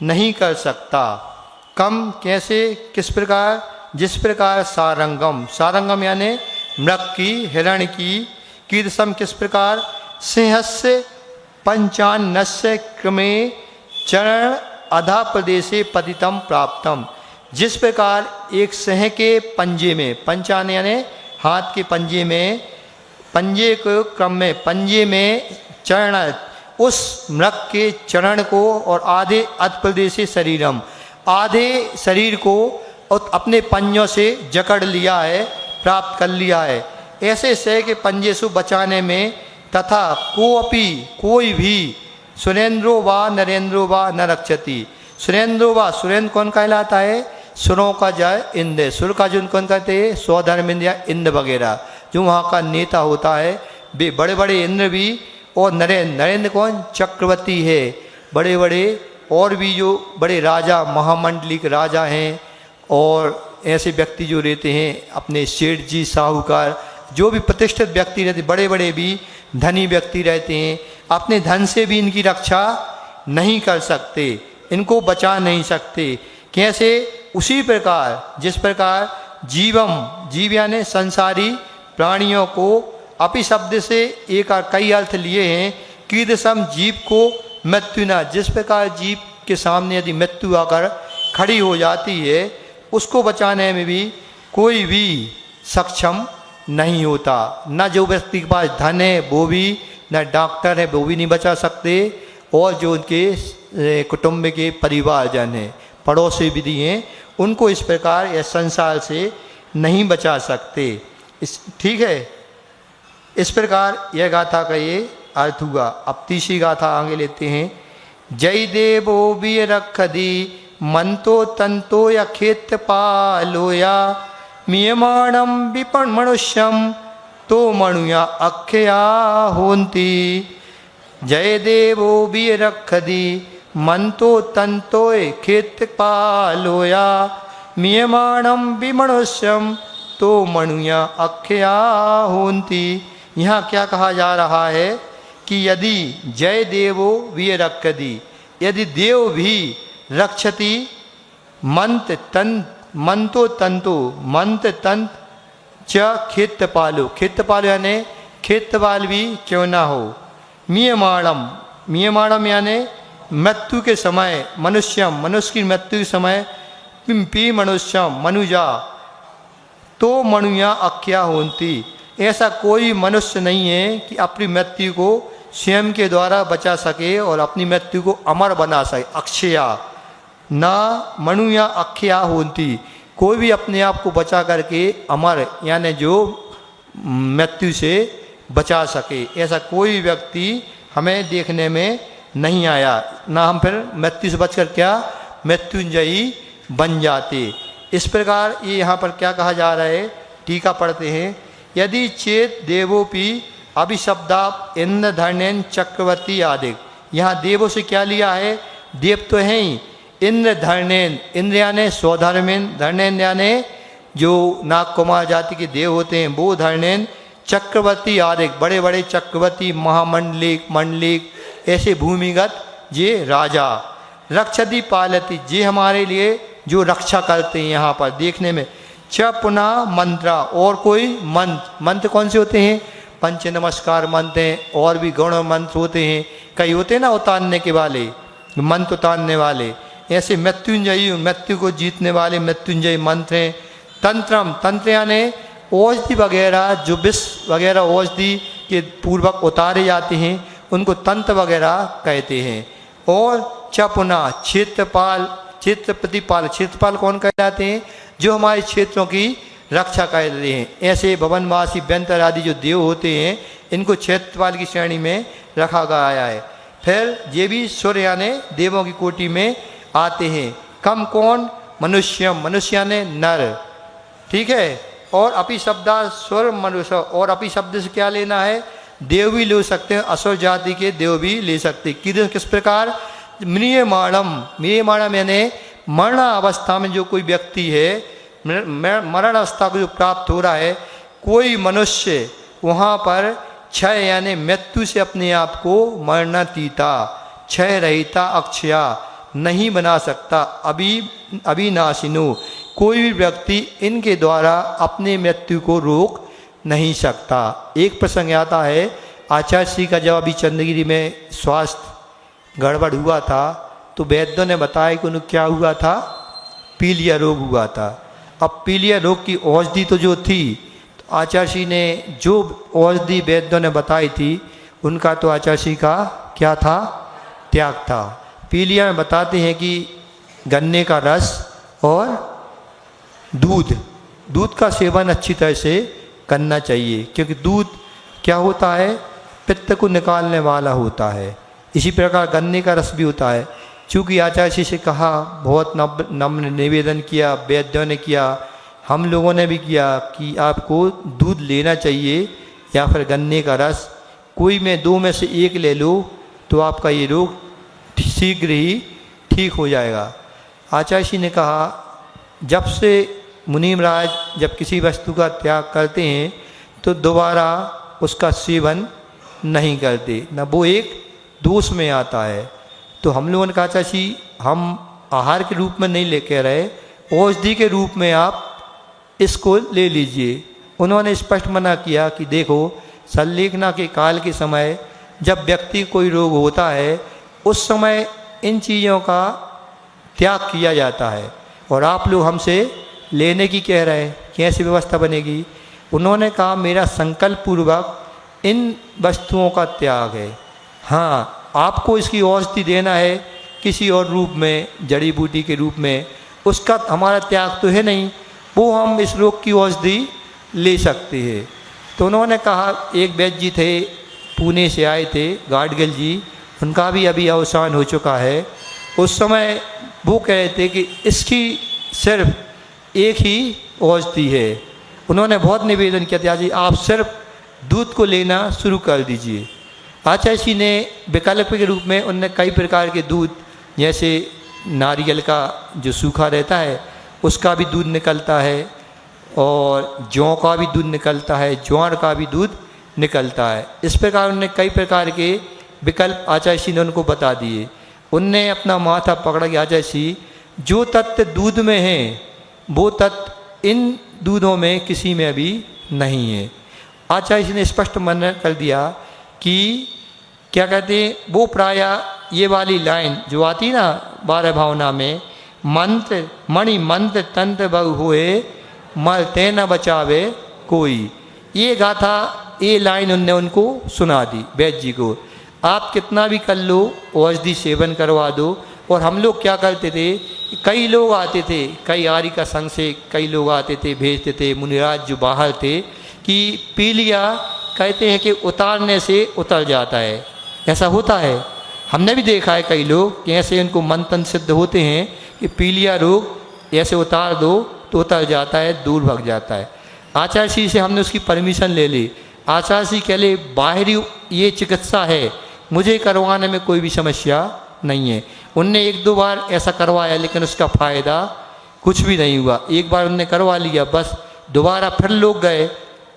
नहीं कर सकता। कम कैसे, किस प्रकार? जिस प्रकार सारंगम, सारंगम यानी मृग की, हिरण की, कीदसम किस प्रकार? सिंहस्य पंचान्नस्य क्रमे चरण अधा प्रदेशे पतितम प्राप्तम। जिस प्रकार एक सिंह के पंजे में, पंचान यानी हाथ के पंजे में, पंजे के क्रम में, पंजे में चरण, उस मृग के चरण को और आधे अधप्रदेशी शरीरम, आधे शरीर को और अपने पंजों से जकड़ लिया है, प्राप्त कर लिया है। ऐसे सह के पंजे से बचाने में, तथा कोअपि कोई भी, सुरेंद्रो वा नरेंद्रो वा न रक्षति। सुरेंद्रो वा, सुरेंद्र कौन कहलाता है? सुरों का जय इंद्र, सुर का जो कौन कहते हैं? स्वधर्मेंद्र या इंद्र वगैरह, जो वहाँ का नेता होता है। वे बड़े बड़े इंद्र भी, और नरेंद्र, नरेंद्र कौन? चक्रवर्ती है। बड़े बड़े और भी जो बड़े राजा, महामंडलिक राजा हैं, और ऐसे व्यक्ति जो रहते हैं अपने सेठ जी, साहूकार, जो भी प्रतिष्ठित व्यक्ति रहते, बड़े बड़े भी धनी व्यक्ति रहते हैं, अपने धन से भी इनकी रक्षा नहीं कर सकते, इनको बचा नहीं सकते। कैसे? उसी प्रकार जिस प्रकार जीवम, जीव यानी संसारी प्राणियों को, अपि शब्द से एक कई अर्थ लिए हैं, कीदसम जीव को मृत्यु न, जिस प्रकार जीव के सामने यदि मृत्यु आकर खड़ी हो जाती है, उसको बचाने में भी कोई भी सक्षम नहीं होता। न जो व्यक्ति के पास धन है वो भी, न डॉक्टर है वो भी नहीं बचा सकते, और जो उनके कुटुंब के परिवारजन हैं, पड़ोसी विधि हैं, उनको इस प्रकार या संसार से नहीं बचा सकते। ठीक है, इस प्रकार यह गाथा का ये अर्थ हुआ। अब तीसरी गाथा आगे लेते हैं। जय देवो भी रख दी मंतो तंतो या खेत पालोया, मियमाणम विपण मनुष्यम तो मणुया अक्षया होन्ति। जय देवो भी रख दी मंतो तंतो खेत पालोया, मियमाणम विमनुष्यम तो मणुया अक्षया होन्ति। यहाँ क्या कहा जा रहा है कि यदि जय देवो वी रक्षति, यदि देव भी रक्षति मंत तंत, मंतो तंतो, मंत तंत च खेत पालो, खेत पालो यानी खेत बाल भी क्यों ना हो। मियमाणम, मियमाणम यानी मृत्यु के समय मनुष्य की मृत्यु के समय पिंपी मनुष्यम मनुजा तो मनुया अख्या होती। ऐसा कोई मनुष्य नहीं है कि अपनी मृत्यु को स्वयं के द्वारा बचा सके और अपनी मृत्यु को अमर बना सके। अक्षया ना मनुया अख्या होती, कोई भी अपने आप को बचा करके अमर यानी जो मृत्यु से बचा सके, ऐसा कोई व्यक्ति हमें देखने में नहीं आया। ना हम फिर मृत्यु से बचकर क्या मृत्युंजयी बन जाते। इस प्रकार ये यहाँ पर क्या कहा जा रहा है, टीका पढ़ते हैं। यदि चेत देवोपि अभिशब्दा इंद्र धर्णेन चक्रवर्ती आदिक। यहाँ देवों से क्या लिया है, देव तो हैं ही, इंद्र धर्णेन, इंद्र यानी स्वधर्मेन, धर्णेन यानी जो नाग कुमार जाति के देव होते हैं वो धर्णेन, चक्रवर्ती आदिक बड़े बड़े चक्रवर्ती महामंडलिक मंडलिक ऐसे भूमिगत ये राजा। रक्षति पालती, ये हमारे लिए जो रक्षा करते हैं यहाँ पर देखने में। च पुनः मंत्रा, और कोई मंत्र कौन से होते हैं, पंच नमस्कार मंत्र हैं, और भी गौण मंत्र होते हैं, कई होते हैं ना उतारने के वाले, मंत्र उतारने वाले। ऐसे मृत्युंजयी, मृत्यु को जीतने वाले मृत्युंजयी मंत्र हैं। तंत्रम, तंत्र यानी औषधि वगैरह, जो विष वगैरह औषधि के पूर्वक उतारे जाते हैं उनको तंत्र वगैरह कहते हैं। और चपुना क्षेत्रपाल, क्षेत्र प्रतिपाल, क्षेत्रपाल कौन कहलाते हैं, जो हमारे क्षेत्रों की रक्षा कर रहे हैं। ऐसे भवनवासी व्यंतर आदि जो देव होते हैं इनको क्षेत्रपाल की श्रेणी में रखा गया है। फिर ये भी सूर्य यानी देवों की कोटि में आते हैं। कम कौन, मनुष्य, मनुष्य यानी नर, ठीक है। और अपि शब्दा स्वर मनुष्य, और अपि शब्द से क्या लेना है, देव भी ले सकते हैं, असुर जाति के देव भी ले सकते हैं। किस प्रकार, म्रियमाणम यानी मरण अवस्था में जो कोई व्यक्ति है, मरण अवस्था को जो प्राप्त हो रहा है, कोई मनुष्य वहाँ पर क्षय यानी मृत्यु से अपने आप को मरणातीता, क्षय रहिता, अक्षया नहीं बना सकता। अविनाशिनो, कोई भी व्यक्ति इनके द्वारा अपने मृत्यु को रोक नहीं सकता। एक प्रसंग आता है, आचार्य श्री का जब अभी चंद्रगिरी में स्वास्थ्य गड़बड़ हुआ था तो वैद्यों ने बताया कि उन्हें क्या हुआ था, पीलिया रोग हुआ था। अब पीलिया रोग की औषधि तो जो थी, तो आचार्य श्री ने जो औषधि वैद्यों ने बताई थी उनका तो आचार्य श्री का क्या था, त्याग था। पीलिया में बताते हैं कि गन्ने का रस और दूध का सेवन अच्छी तरह से करना चाहिए, क्योंकि दूध क्या होता है, पित्त को निकालने वाला होता है। इसी प्रकार गन्ने का रस भी होता है। चूँकि आचार्य श्री से कहा, बहुत नम्र निवेदन किया, वैद्यों ने किया, हम लोगों ने भी किया कि आपको दूध लेना चाहिए या फिर गन्ने का रस, कोई में दो में से एक ले लो तो आपका ये रोग शीघ्र ही ठीक हो जाएगा। आचार्य श्री ने कहा, जब से मुनि महाराज जब किसी वस्तु का त्याग करते हैं तो दोबारा उसका सेवन नहीं करते, न वो एक दोष में आता है। तो हम लोगों ने कहा, आचार्य श्री हम आहार के रूप में नहीं लेके रहे, औषधि के रूप में आप इसको ले लीजिए। उन्होंने स्पष्ट मना किया कि देखो, संलेखना के काल के समय जब व्यक्ति कोई रोग होता है उस समय इन चीज़ों का त्याग किया जाता है, और आप लोग हमसे लेने की कह रहे हैं, कैसी व्यवस्था बनेगी। उन्होंने कहा, मेरा संकल्प पूर्वक इन वस्तुओं का त्याग है। हाँ, आपको इसकी औषधि देना है किसी और रूप में, जड़ी बूटी के रूप में, उसका हमारा त्याग तो है नहीं, वो हम इस रोग की औषधि ले सकते हैं। तो उन्होंने कहा, एक वैद्य जी थे, पुणे से आए थे, गाडगिल जी, उनका भी अभी अवसान हो चुका है। उस समय वो कह रहे थे कि इसकी सिर्फ एक ही औषधि है। उन्होंने बहुत निवेदन किया था, जी आप सिर्फ दूध को लेना शुरू कर दीजिए। आचार्य जी ने विकल्प के रूप में उनने कई प्रकार के दूध, जैसे नारियल का जो सूखा रहता है उसका भी दूध निकलता है, और जौ का भी दूध निकलता है, ज्वार का भी दूध निकलता है। इस प्रकार उन्होंने कई प्रकार के विकल्प आचार्य जी ने उनको बता दिए। उनने अपना माथा पकड़ा कि आचार्य जी, जो तत्व दूध में है वो तत्व इन दूधों में किसी में भी नहीं है। आचार्य जी ने स्पष्ट मना कर दिया कि क्या कहते हैं, वो प्रायः ये वाली लाइन जो आती ना 12 भावना में, मंत्र मणि मंत्र तंत्र बहु हुए, मल ते न बचावे कोई, ये गाथा ये लाइन उनने उनको सुना दी वैद्य जी को। आप कितना भी कर लो, औषधि सेवन करवा दो। और हम लोग क्या करते थे, कई लोग आते थे, कई आर्य का संघ से कई लोग आते थे, भेजते थे मुनिराज जो बाहर थे कि पी लिया, कहते हैं कि उतारने से उतर जाता है। ऐसा होता है, हमने भी देखा है कई लोग कि ऐसे उनको मंथन सिद्ध होते हैं कि पी लिया रोग ऐसे उतार दो तो उतर जाता है, दूर भग जाता है। आचार्य श्री से हमने उसकी परमिशन ले ली। आचार्य श्री कह ले बाहरी ये चिकित्सा है, मुझे करवाने में कोई भी समस्या नहीं है। उनने 1-2 बार ऐसा करवाया लेकिन उसका फ़ायदा कुछ भी नहीं हुआ। एक बार उनने करवा लिया, बस दोबारा फिर लोग गए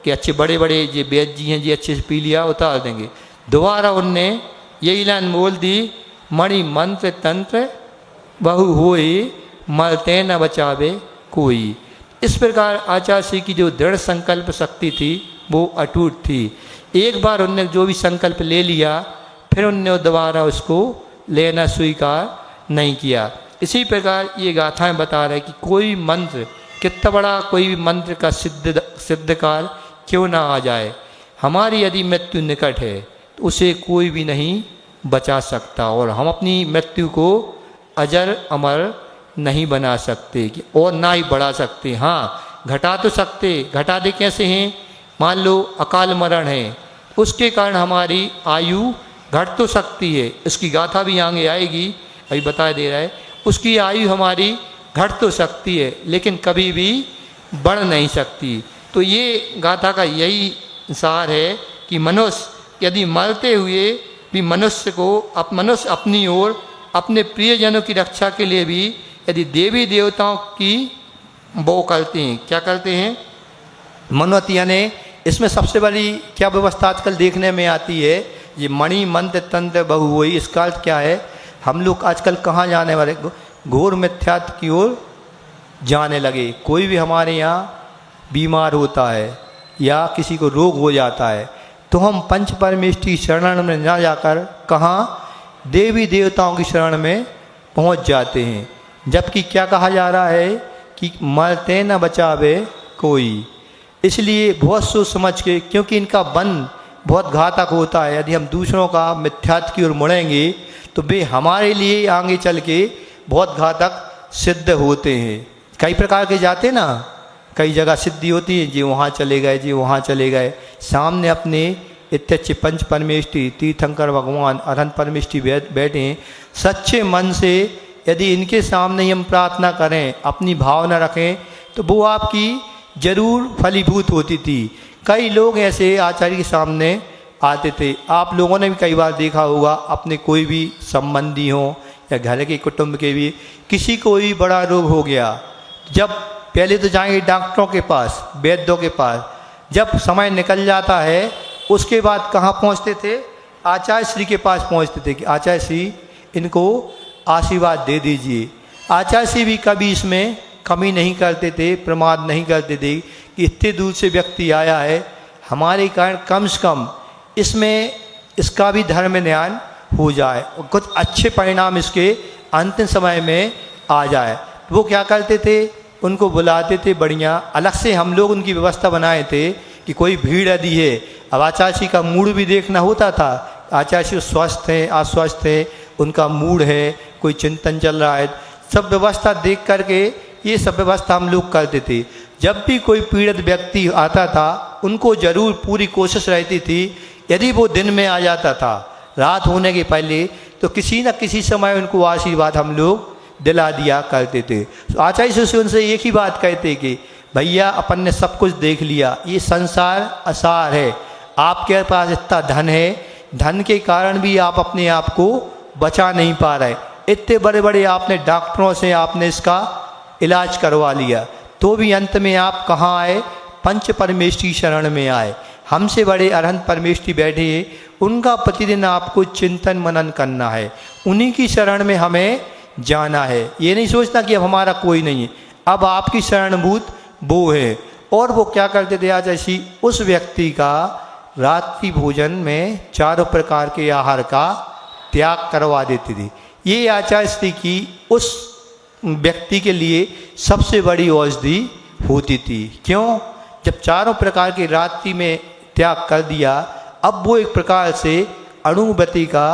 कि अच्छे बड़े बड़े ये वैद्य जी हैं जी, अच्छे से पी लिया उतार देंगे। दोबारा उनने यही लाइन बोल दी, मणि मंत्र तंत्र बहु होए, मल ते न बचावे कोई। इस प्रकार आचार्य श्री की जो दृढ़ संकल्प शक्ति थी वो अटूट थी। एक बार उनने जो भी संकल्प ले लिया फिर उनने दोबारा उसको लेना स्वीकार नहीं किया। इसी प्रकार ये गाथाएं बता रहे कि कोई मंत्र कितना बड़ा कोई भी मंत्र का सिद्ध काल क्यों ना आ जाए, हमारी यदि मृत्यु निकट है तो उसे कोई भी नहीं बचा सकता और हम अपनी मृत्यु को अजर अमर नहीं बना सकते कि और ना ही बढ़ा सकते। हाँ, घटा तो सकते, घटा दे कैसे हैं, मान लो अकाल मरण है, उसके कारण हमारी आयु घट तो सकती है, इसकी गाथा भी आगे आएगी, अभी बता दे रहा है, उसकी आयु हमारी घट तो सकती है लेकिन कभी भी बढ़ नहीं सकती। तो ये गाथा का यही सार है कि मनुष्य यदि मरते हुए भी मनुष्य अपनी ओर अपने प्रियजनों की रक्षा के लिए भी यदि देवी देवताओं की वो करते हैं, क्या करते हैं, मनोत, यानी इसमें सबसे बड़ी क्या व्यवस्था आजकल देखने में आती है, ये मणि मंत्र तंत्र बहु हुई, इसका अर्थ क्या है, हम लोग आजकल कहाँ जाने वाले, घोर मिथ्यात्व की ओर जाने लगे। कोई भी हमारे यहाँ बीमार होता है या किसी को रोग हो जाता है तो हम पंच परमेष्ठी शरण में ना जाकर कहाँ, देवी देवताओं की शरण में पहुँच जाते हैं। जबकि क्या कहा जा रहा है कि मरते न बचावे कोई। इसलिए बहुत सोच समझ के, क्योंकि इनका बंध बहुत घातक होता है, यदि हम दूसरों का मिथ्यात्व की ओर मुड़ेंगे तो वे हमारे लिए आगे चल के बहुत घातक सिद्ध होते हैं। कई प्रकार के जाते ना, कई जगह सिद्धि होती है, जी वहाँ चले गए, जी वहाँ चले गए, सामने अपने इतने अच्छे पंच परमेष्ठी तीर्थंकर भगवान अरहंत परमेष्ठी बैठे हैं। सच्चे मन से यदि इनके सामने ही हम प्रार्थना करें, अपनी भावना रखें तो वो आपकी जरूर फलीभूत होती थी। कई लोग ऐसे आचार्य के सामने आते थे, आप लोगों ने भी कई बार देखा होगा, अपने कोई भी संबंधी हो या घर के कुटुंब के भी, किसी को भी बड़ा रोग हो गया, जब पहले तो जाएंगे डॉक्टरों के पास, वैद्यों के पास, जब समय निकल जाता है उसके बाद कहाँ पहुँचते थे, आचार्य श्री के पास पहुँचते थे कि आचार्य श्री इनको आशीर्वाद दे दीजिए। आचार्य श्री भी कभी इसमें कमी नहीं करते थे, प्रमाद नहीं करते थे कि इतने दूर से व्यक्ति आया है, हमारे कारण कम से कम इसमें इसका भी धर्म ज्ञान हो जाए और कुछ अच्छे परिणाम इसके अंतिम समय में आ जाए। तो वो क्या करते थे, उनको बुलाते थे बढ़िया, अलग से हम लोग उनकी व्यवस्था बनाए थे कि कोई भीड़ यदि है, अब आचार्य श्री का मूड भी देखना होता था, आचार्य श्री स्वस्थ हैं अस्वस्थ हैं, उनका मूड है, कोई चिंतन चल रहा है, सब व्यवस्था देख करके ये सब व्यवस्था हम लोग करते थे। जब भी कोई पीड़ित व्यक्ति आता था उनको जरूर पूरी कोशिश रहती थी, यदि वो दिन में आ जाता था रात होने के पहले तो किसी न किसी समय उनको आशीर्वाद हम लोग दिला दिया करते थे। तो आचार्य से उनसे एक ही बात कहते कि भैया अपन ने सब कुछ देख लिया, ये संसार असार है, आपके पास इतना धन है, धन के कारण भी आप अपने आप को बचा नहीं पा रहे, इतने बड़े बड़े आपने डॉक्टरों से आपने इसका इलाज करवा लिया, तो भी अंत में आप कहाँ आए, पंच परमेष्ठी शरण में आए। हमसे बड़े अरहंत परमेष्ठी बैठे, उनका प्रतिदिन आपको चिंतन मनन करना है, उन्हीं की शरण में हमें जाना है। ये नहीं सोचना कि अब हमारा कोई नहीं है, अब आपकी शरणभूत वो है। और वो क्या करते थे आज ऐसी, उस व्यक्ति का रात्रि भोजन में 4 प्रकार के आहार का त्याग करवा देते थे। ये आचार्य श्री की उस व्यक्ति के लिए सबसे बड़ी औषधि होती थी। क्यों? जब चारों प्रकार की रात्रि में त्याग कर दिया, अब वो एक प्रकार से अणुव्रति का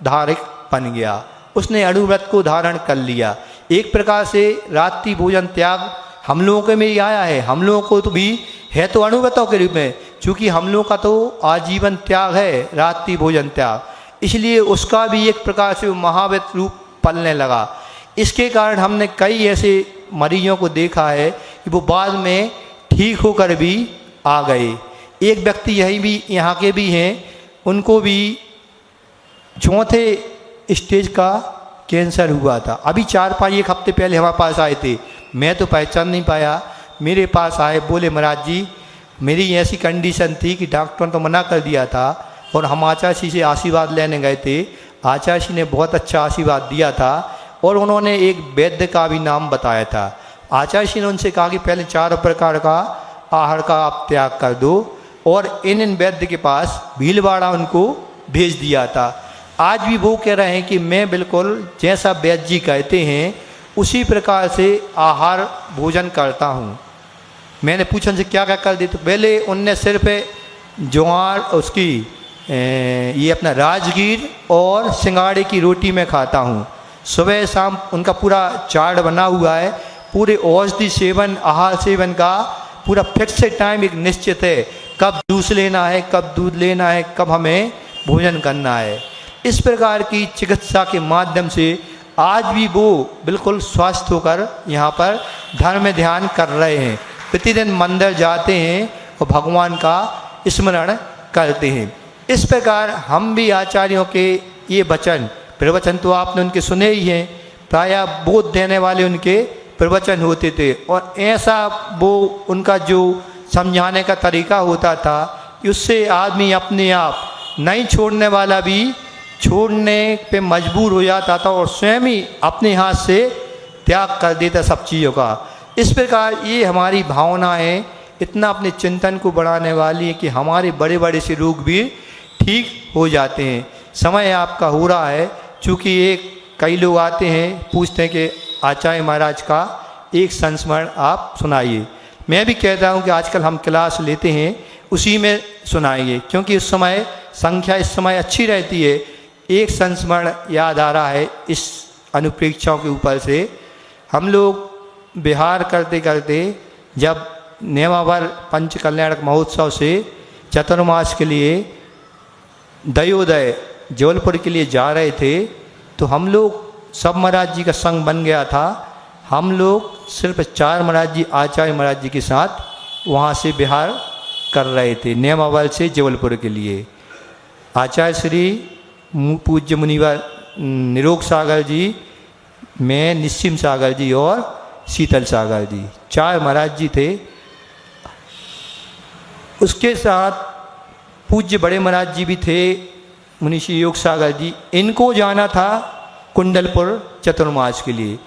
धारक बन गया। उसने अणुव्रत को धारण कर लिया। एक प्रकार से रात्रि भोजन त्याग हम लोगों के में ही आया है। हम लोगों को तो भी है तो अणुव्रतों के रूप में, क्योंकि हम लोगों का तो आजीवन त्याग है रात्रि भोजन त्याग, इसलिए उसका भी एक प्रकार से महाव्रत रूप पलने लगा। इसके कारण हमने कई ऐसे मरीजों को देखा है कि वो बाद में ठीक होकर भी आ गए। एक व्यक्ति यही भी यहाँ के भी हैं, उनको भी चौथे स्टेज का कैंसर हुआ था। अभी 4-5 एक हफ्ते पहले हमारे पास आए थे। मैं तो पहचान नहीं पाया। मेरे पास आए, बोले महाराज जी मेरी ऐसी कंडीशन थी कि डॉक्टर ने तो मना कर दिया था, और हम आचार्य जी से आशीर्वाद लेने गए थे। आचार्य जी ने बहुत अच्छा आशीर्वाद दिया था, और उन्होंने एक वैद्य का भी नाम बताया था। आचार्य जी ने उनसे कहा कि पहले 4 प्रकार का आहार का आप त्याग कर दो, और इन वैद्य के पास भीलवाड़ा उनको भेज दिया था। आज भी वो कह रहे हैं कि मैं बिल्कुल जैसा वैद्य जी कहते हैं उसी प्रकार से आहार भोजन करता हूँ। मैंने पूछा उनसे क्या क्या कर दी, तो पहले उनने सिर्फ ज्वार उसकी ये अपना राजगीर और सिंगाड़े की रोटी में खाता हूँ। सुबह शाम उनका पूरा चार्ट बना हुआ है। पूरे औषधि सेवन, आहार सेवन का पूरा फिक्स टाइम एक निश्चित है, कब जूस लेना है, कब दूध लेना है, कब हमें भोजन करना है। इस प्रकार की चिकित्सा के माध्यम से आज भी वो बिल्कुल स्वस्थ होकर यहाँ पर धर्म में ध्यान कर रहे हैं। प्रतिदिन मंदिर जाते हैं और भगवान का स्मरण करते हैं। इस प्रकार हम भी आचार्यों के ये वचन प्रवचन तो आपने उनके सुने ही हैं, प्रायः बोध देने वाले उनके प्रवचन होते थे, और ऐसा वो उनका जो समझाने का तरीका होता था कि उससे आदमी अपने आप नहीं छोड़ने वाला भी छोड़ने पे मजबूर हो जाता था, और स्वयं ही अपने हाथ से त्याग कर देता सब चीज़ों का। इस प्रकार ये हमारी भावनाएं इतना अपने चिंतन को बढ़ाने वाली है कि हमारे बड़े बड़े से रोग भी ठीक हो जाते हैं। समय आपका हो रहा है, चूँकि कई लोग आते हैं पूछते हैं कि आचार्य महाराज का एक संस्मरण आप सुनाइए। मैं भी कहता हूँ कि आजकल हम क्लास लेते हैं उसी में सुनाइए, क्योंकि उस समय संख्या इस समय अच्छी रहती है। एक संस्मरण याद आ रहा है इस अनुप्रेक्षाओं के ऊपर से। हम लोग विहार करते करते जब नेमावर पंच कल्याणक महोत्सव से चतुर्मास के लिए दयोदय जबलपुर के लिए जा रहे थे, तो हम लोग सब महाराज जी का संग बन गया था। हम लोग सिर्फ 4 महाराज जी आचार्य महाराज जी के साथ वहाँ से विहार कर रहे थे नेमावर से जबलपुर के लिए। आचार्य श्री पूज्य मुनिवर निरोग सागर जी, मैं निस्सिम सागर जी और शीतल सागर जी, 4 महाराज जी थे। उसके साथ पूज्य बड़े महाराज जी भी थे, मुनिषी योग सागर जी। इनको जाना था कुंडलपुर चतुर्मास के लिए।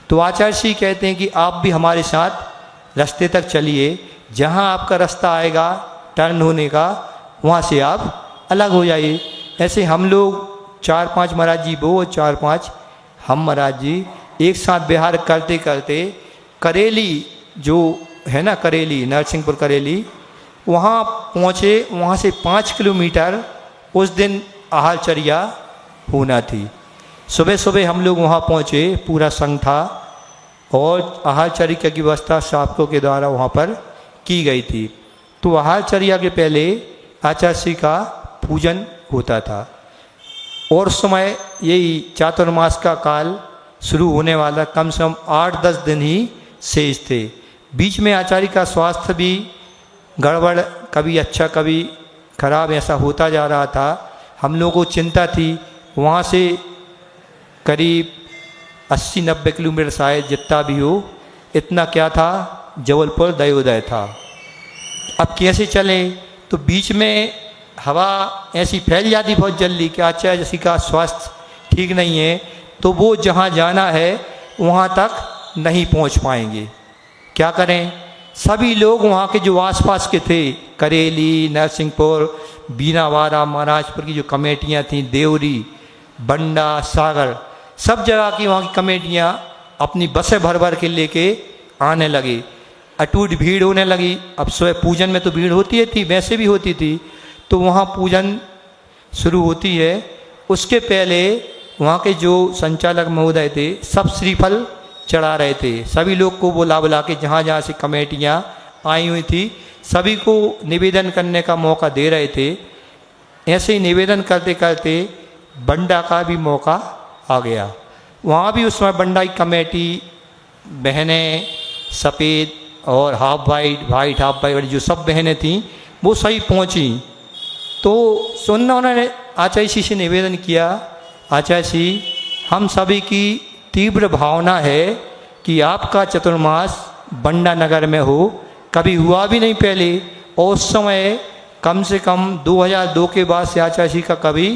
तो आचार्य श्री कहते हैं कि आप भी हमारे साथ रास्ते तक चलिए, जहाँ आपका रास्ता आएगा टर्न होने का, वहाँ से आप अलग हो जाइए। ऐसे हम लोग 4-5 महाराज जी वो, 4-5 हम महाराज जी एक साथ विहार करते करते करेली जो है ना, करेली नरसिंहपुर करेली, वहाँ पहुँचे। वहाँ से 5 किलोमीटर उस दिन आहारचर्या होना थी। सुबह सुबह हम लोग वहाँ पहुँचे, पूरा संघ था, और आहारचर्या की व्यवस्था शावकों के द्वारा वहाँ पर की गई थी। तो आहारचर्या के पहले आचार्य श्री का पूजन होता था, और उस समय यही चातुर्मास का काल शुरू होने वाला, कम से कम 8-10 दिन ही शेष थे। बीच में आचार्य का स्वास्थ्य भी गड़बड़, कभी अच्छा कभी खराब ऐसा होता जा रहा था। हम लोगों को चिंता थी। वहाँ से करीब 80-90 किलोमीटर शायद जितना भी हो, इतना क्या था, जबलपुर दयोदय था। अब कैसे चलें? तो बीच में हवा ऐसी फैल जाती बहुत जल्दी कि आचार्य जी का स्वास्थ्य ठीक नहीं है, तो वो जहाँ जाना है वहाँ तक नहीं पहुँच पाएंगे। क्या करें? सभी लोग वहाँ के जो आसपास के थे, करेली, नरसिंहपुर, बीनावाड़ा, महाराजपुर की जो कमेटियाँ थीं, देवरी, बंडा, सागर, सब जगह की वहाँ की कमेटियाँ अपनी बसें भर भर के लेके आने लगी। अटूट भीड़ होने लगी। अब स्वयं पूजन में तो भीड़ होती है थी, वैसे भी होती थी। तो वहाँ पूजन शुरू होती है, उसके पहले वहाँ के जो संचालक महोदय थे सब श्रीफल चढ़ा रहे थे। सभी लोग को बुला बुला के जहाँ जहाँ से कमेटियाँ आई हुई थी सभी को निवेदन करने का मौका दे रहे थे। ऐसे ही निवेदन करते करते बंडा का भी मौका आ गया। वहाँ भी उस समय बंडा की कमेटी बहनें सफ़ेद और half white, white half white, जो सब बहनें थीं वो सही पहुँची। तो सुनना उन्होंने आचार्य जी से निवेदन किया, आचार्य जी हम सभी की तीव्र भावना है कि आपका चतुर्मास बंडा नगर में हो, कभी हुआ भी नहीं पहले, और उस समय कम से कम 2002 के बाद से आचार्य जी का कभी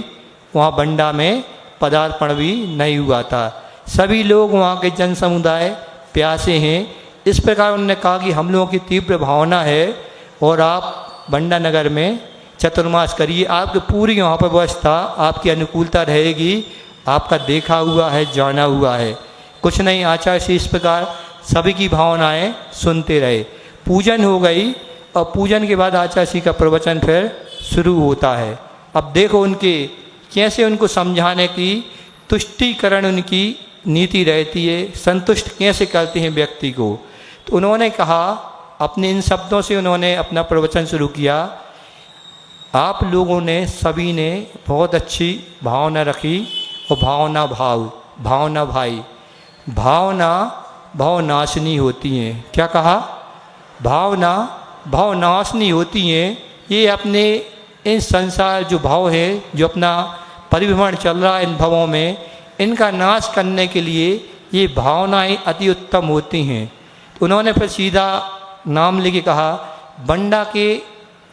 वहाँ बंडा में पदार्पण भी नहीं हुआ था। सभी लोग वहाँ के जन समुदाय प्यासे हैं। इस प्रकार उन्होंने कहा कि हम लोगों की तीव्र भावना है और आप बंडा नगर में चतुर्मास करिए, आपकी पूरी वहाँ पर व्यवस्था आपकी अनुकूलता रहेगी, आपका देखा हुआ है, जाना हुआ है। कुछ नहीं, आचार्य से इस प्रकार सभी की भावनाएं सुनते रहे। पूजन हो गई और पूजन के बाद आचार्य जी का प्रवचन फिर शुरू होता है। अब देखो उनके कैसे उनको समझाने की तुष्टिकरण उनकी नीति रहती है, संतुष्ट कैसे करते हैं व्यक्ति को। तो उन्होंने कहा, अपने इन शब्दों से उन्होंने अपना प्रवचन शुरू किया, आप लोगों ने सभी ने बहुत अच्छी भावना रखी और भावना भाव, भावना भाई, भावना भावनाशिनी होती हैं। क्या कहा? भावना भावनाशिनी होती हैं। ये अपने इन संसार जो भाव है, जो अपना परिभ्रमण चल रहा है इन भावों में, इनका नाश करने के लिए ये भावनाएं अति उत्तम होती हैं। तो उन्होंने फिर सीधा नाम लेके कहा, बंडा के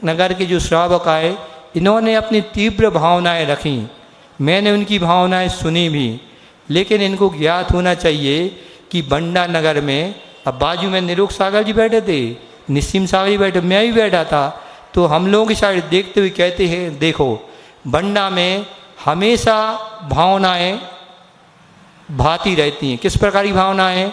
नगर के जो श्रावक आए इन्होंने अपनी तीव्र भावनाएं रखी, मैंने उनकी भावनाएं सुनी भी, लेकिन इनको ज्ञात होना चाहिए कि बंडा नगर में, अब बाजू में निरोग सागर जी बैठे थे, निस्सीम सागर जी बैठे, मैं भी बैठा था, तो हम लोगों की साइड देखते हुए कहते हैं, देखो बंडा में हमेशा भावनाएं भाती रहती हैं। किस प्रकार की भावनाएं?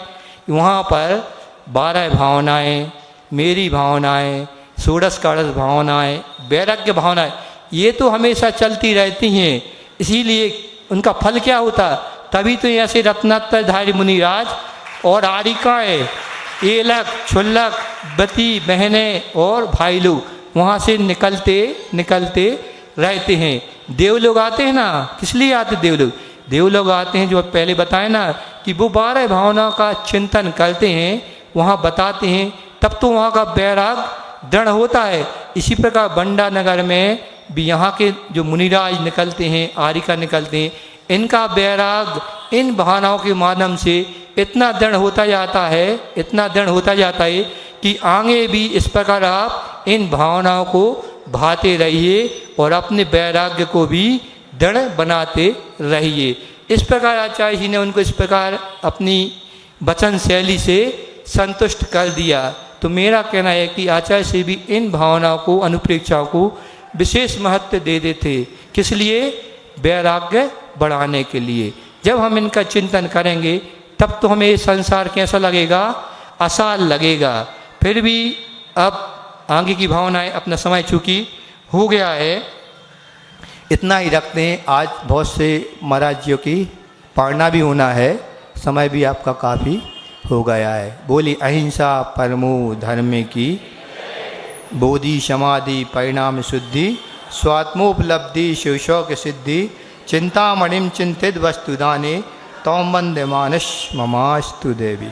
वहाँ पर 12 भावनाएं, मेरी भावनाएं, षोडश कारस भावनाएं, वैराग्य भावनाएं, ये तो हमेशा चलती रहती हैं। इसीलिए उनका फल क्या होता? तभी तो ऐसे रत्नात्रधारी मुनिराज और आरिकाएँ, एलक, छुल्लक, बती, बहनें और भाई लोग वहाँ से निकलते निकलते रहते हैं। देव लोग आते हैं ना, किस लिए आते देव लोग? देव लोग आते हैं, जो पहले बताए ना कि वो 12 भावनाओं का चिंतन करते हैं, वहाँ बताते हैं, तब तो वहाँ का वैराग दृढ़ होता है। इसी प्रकार बंडा नगर में भी यहाँ के जो मुनिराज निकलते हैं, आरिका निकलते हैं, इनका वैराग इन भावनाओं के माध्यम से इतना दृढ़ होता जाता है, इतना दृढ़ होता जाता है कि आगे भी इस प्रकार आप इन भावनाओं को भाते रहिए और अपने वैराग्य को भी दृढ़ बनाते रहिए। इस प्रकार आचार्य जी ने उनको इस प्रकार अपनी वचन शैली से संतुष्ट कर दिया। तो मेरा कहना है कि आचार्य से भी इन भावनाओं को, अनुप्रेक्षाओं को विशेष महत्व दे देते। किस लिए? वैराग्य बढ़ाने के लिए। जब हम इनका चिंतन करेंगे तब तो हमें संसार कैसा लगेगा? आसान लगेगा। फिर भी अब आगे की भावनाएं, अपना समय चूँकि हो गया है, इतना ही रखते हैं। आज बहुत से महाराज जियों की पारना भी होना है, समय भी आपका काफ़ी हो गया है। बोली अहिंसा परमो धर्म की, बोधि समाधि परिणाम शुद्धि, स्वात्मोपलब्धि शिव शौक सिद्धि, चिंतामणिम चिंतित वस्तुदाने, तौम वंदे मानस ममास्तु देवी।